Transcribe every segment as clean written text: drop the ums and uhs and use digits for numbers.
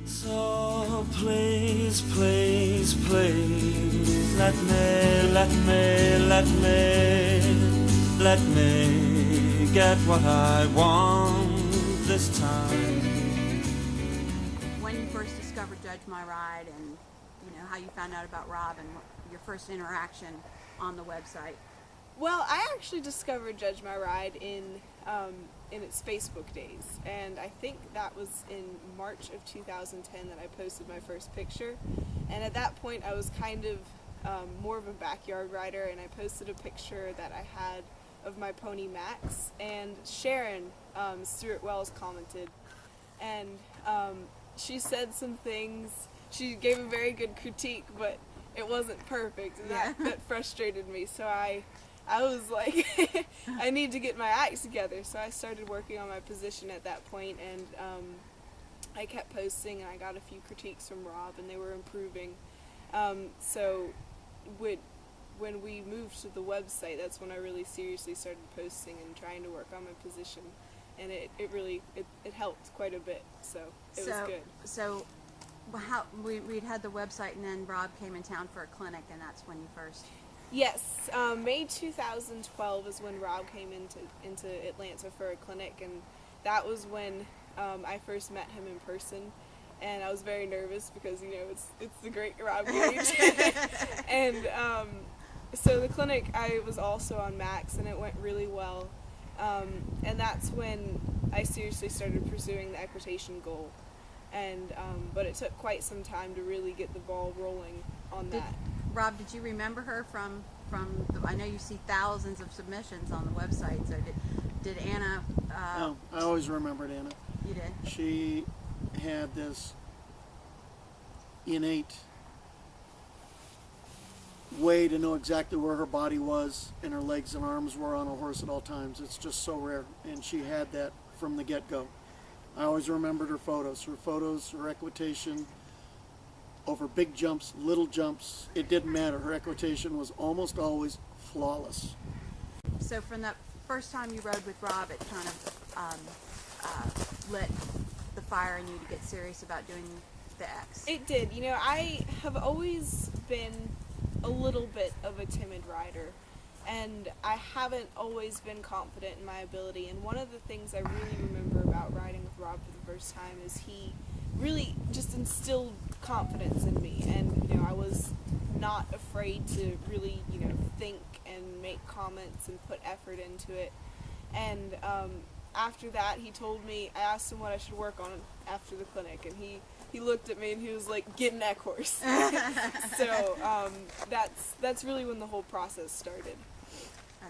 So please, please, please, let me get what I want this time. When you first discovered Judge My Ride, and how you found out about Rob, and your first interaction on the website. Well, I actually discovered Judge My Ride in its Facebook days, and I think that was in March of 2010 that I posted my first picture. And at that point, I was kind of more of a backyard rider, and I posted a picture that I had of my pony Max, and Sharon Stewart Wells commented, and she said some things. She gave a very good critique, but it wasn't perfect, and that frustrated me. So I was like, I need to get my act together. So I started working on my position at that point, and I kept posting, and I got a few critiques from Rob, and they were improving. So when we moved to the website, that's when I really seriously started posting and trying to work on my position, and it really helped quite a bit. So it was good. So we'd had the website, and then Rob came in town for a clinic, and that's when you first. Yes, May 2012 is when Rob came into Atlanta for a clinic, and that was when I first met him in person, and I was very nervous because it's the great Rob Gage, and so the clinic, I was also on Max, and it went really well, and that's when I seriously started pursuing the equitation goal, and but it took quite some time to really get the ball rolling on that. Rob, did you remember her from I know you see thousands of submissions on the website, so did Anna... No, I always remembered Anna. You did? She had this innate way to know exactly where her body was and her legs and arms were on a horse at all times. It's just so rare, and she had that from the get-go. I always remembered her photos, her equitation, over big jumps, little jumps, it didn't matter. Her equitation was almost always flawless. So from the first time you rode with Rob, it kind of lit the fire in you to get serious about doing the X. It did. I have always been a little bit of a timid rider, and I haven't always been confident in my ability, and one of the things I really remember about riding with Rob for the first time is he really just instilled confidence in me, and I was not afraid to really think and make comments and put effort into it. And after that, he told me, I asked him what I should work on after the clinic, and he looked at me and he was like, get an eq horse. So that's really when the whole process started.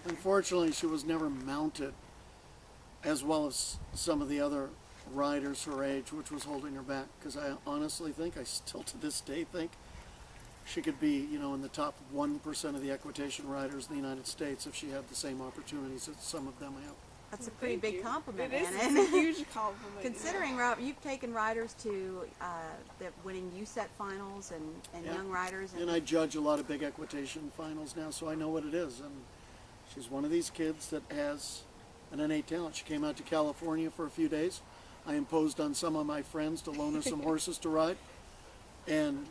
Unfortunately, she was never mounted as well as some of the other riders her age, which was holding her back, because I honestly think, I still to this day think, she could be, in the top 1% of the equitation riders in the United States if she had the same opportunities that some of them have. That's a pretty big compliment, It is. Anna. It's a huge compliment. Considering, Rob, you've taken riders to the winning USET finals and young riders. And I judge a lot of big equitation finals now, so I know what it is. And she's one of these kids that has an innate talent. She came out to California for a few days. I imposed on some of my friends to loan her some horses to ride, and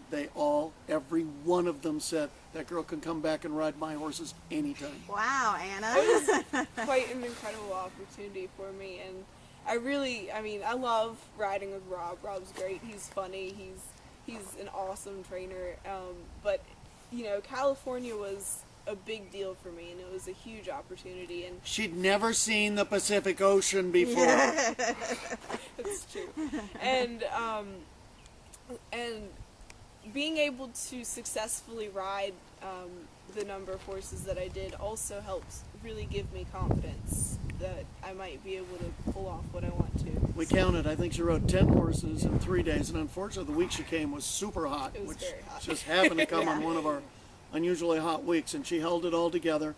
every one of them said, that girl can come back and ride my horses anytime. Wow, Anna. It was quite an incredible opportunity for me, and I love riding with Rob. Rob's great. He's funny. He's an awesome trainer. But California was a big deal for me, and it was a huge opportunity. And she'd never seen the Pacific Ocean before. It's true. And being able to successfully ride the number of horses that I did also helped really give me confidence that I might be able to pull off what I want to. We counted, I think she rode 10 horses in 3 days, and unfortunately the week she came was super hot, It was which very hot. just happened to come on one of our unusually hot weeks, and she held it all together.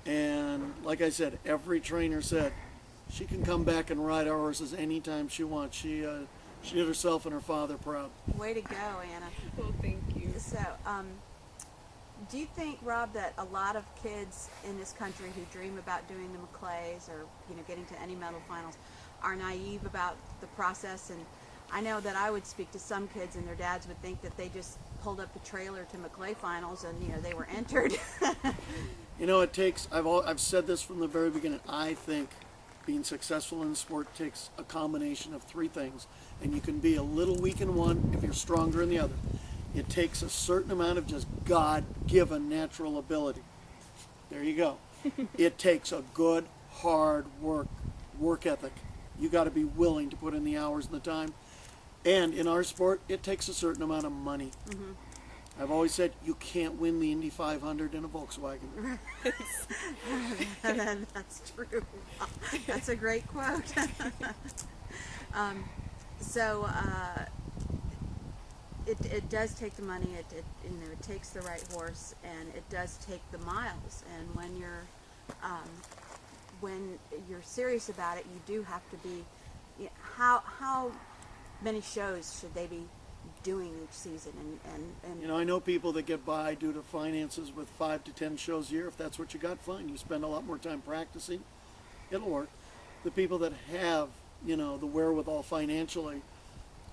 And like I said, every trainer said she can come back and ride our horses anytime she wants. She did herself and her father proud. Way to go, Anna. Well, thank you. So, do you think, Rob, that a lot of kids in this country who dream about doing the Maclays or getting to any medal finals are naive about the process? And I know that I would speak to some kids and their dads would think that they just pulled up the trailer to Maclay Finals and they were entered. It takes. I've said this from the very beginning. I think being successful in the sport takes a combination of three things, and you can be a little weak in one if you're stronger in the other. It takes a certain amount of just God-given natural ability. There you go. It takes a good, hard work ethic. You got to be willing to put in the hours and the time. And in our sport, it takes a certain amount of money. Mm-hmm. I've always said you can't win the Indy 500 in a Volkswagen. That's true. That's a great quote. It does take the money. It takes the right horse, and it does take the miles. And when you're serious about it, you do have to be. How many shows should they be doing each season? And I know people that get by due to finances with 5 to 10 shows a year. If that's what you got, fine. You spend a lot more time practicing, it'll work. The people that have the wherewithal financially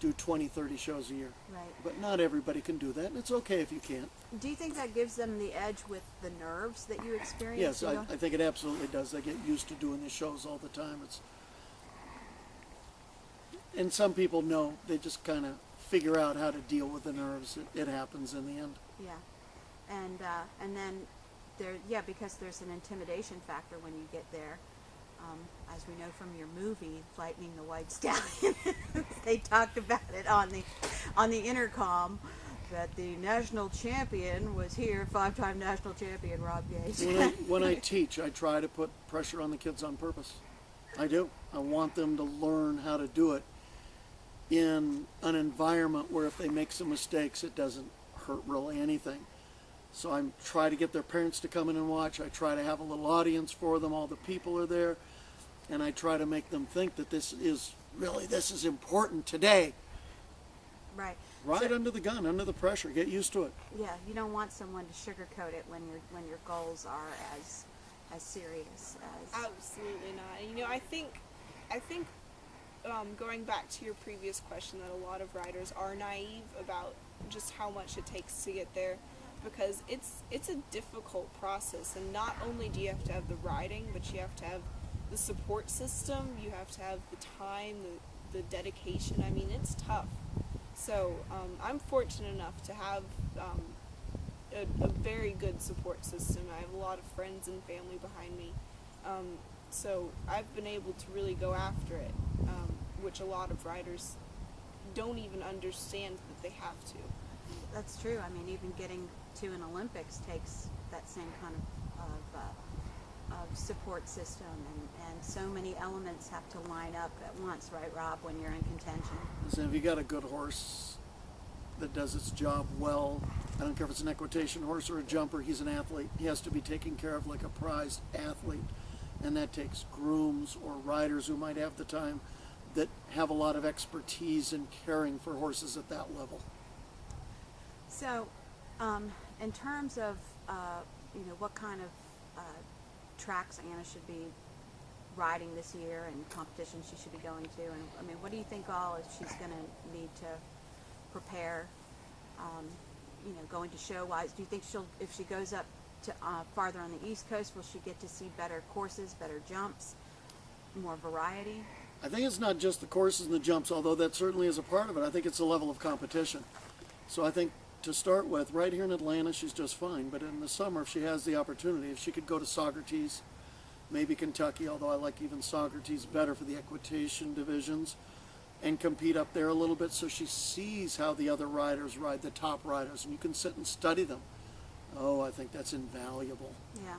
do 20, 30 shows a year. Right. But not everybody can do that, and it's okay if you can't. Do you think that gives them the edge with the nerves that you experience? Yes, I think it absolutely does. They get used to doing the shows all the time. And some people know. They just kind of figure out how to deal with the nerves. It happens in the end. Yeah. And then because there's an intimidation factor when you get there. As we know from your movie, Lightning the White Stallion, they talked about it on the intercom that the national champion was here, 5-time national champion Rob Gage. When I teach, I try to put pressure on the kids on purpose. I do. I want them to learn how to do it in an environment where if they make some mistakes, it doesn't hurt really anything. So I try to get their parents to come in and watch. I try to have a little audience for them. All the people are there. And I try to make them think that this is important today. Right. Right under the gun, under the pressure. Get used to it. Yeah, you don't want someone to sugarcoat it when your goals are as serious as. Absolutely not. And I think going back to your previous question, that a lot of riders are naive about just how much it takes to get there, because it's a difficult process, and not only do you have to have the riding, but you have to have the support system, you have to have the time, the dedication. I mean, it's tough. So I'm fortunate enough to have a very good support system. I have a lot of friends and family behind me. So I've been able to really go after it, which a lot of riders don't even understand that they have to. That's true. I mean, even getting to an Olympics takes that same kind of support system, and so many elements have to line up at once, right, Rob, when you're in contention? So if you got a good horse that does its job well, I don't care if it's an equitation horse or a jumper, he's an athlete. He has to be taken care of like a prized athlete, and that takes grooms or riders who might have the time that have a lot of expertise in caring for horses at that level. So, in terms of, what kind of tracks Anna should be riding this year and competitions she should be going to, and I mean, what do you think she's going to need to prepare, going to show-wise? Do you think if she goes up to farther on the East Coast, will she get to see better courses, better jumps, more variety? I think it's not just the courses and the jumps, although that certainly is a part of it. I think it's the level of competition. So I think to start with, right here in Atlanta, she's just fine. But in the summer, if she has the opportunity, if she could go to Socrates, maybe Kentucky, although I like even Socrates better for the equitation divisions, and compete up there a little bit so she sees how the other riders ride, the top riders, and you can sit and study them. Oh, I think that's invaluable. Yeah,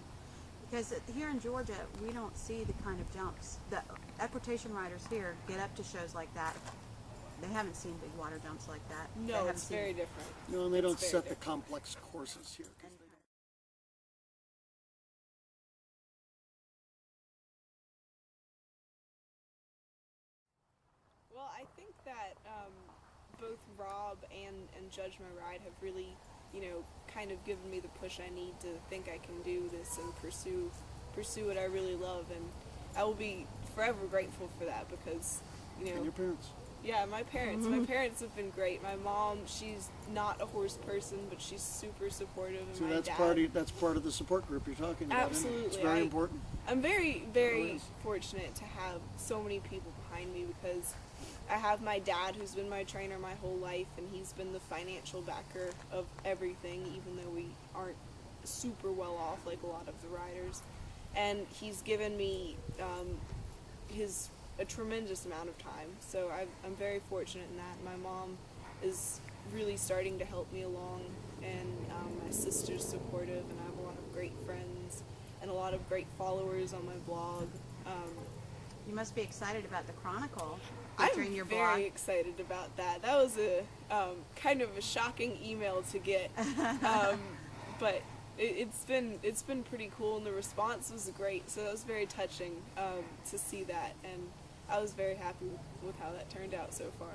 because here in Georgia, we don't see the kind of jumps. The equitation riders here get up to shows like that. They haven't seen big water jumps like that. No, it's very different. No, and they don't set the complex courses here. Well, I think that both Rob and Judge My Ride have really, kind of given me the push I need to think I can do this and pursue what I really love, and I will be forever grateful for that, because, And your parents. Yeah, my parents. My parents have been great. My mom, she's not a horse person, but she's super supportive. And So my that's dad, that's part of the support group you're talking about. Isn't it? Absolutely. It's very important. I'm very, It very is. fortunate to have so many people behind me, because I have my dad, who's been my trainer my whole life, and he's been the financial backer of everything, even though we aren't super well off like a lot of the riders. And he's given me a tremendous amount of time, so I'm very fortunate in that. My mom is really starting to help me along, and my sister's supportive, and I have a lot of great friends and a lot of great followers on my blog. You must be excited about the Chronicle I'm featuring your very blog. excited about that. That was a kind of a shocking email to get, but it's been pretty cool, and the response was great. So that was very touching to see that, and I was very happy with how that turned out so far.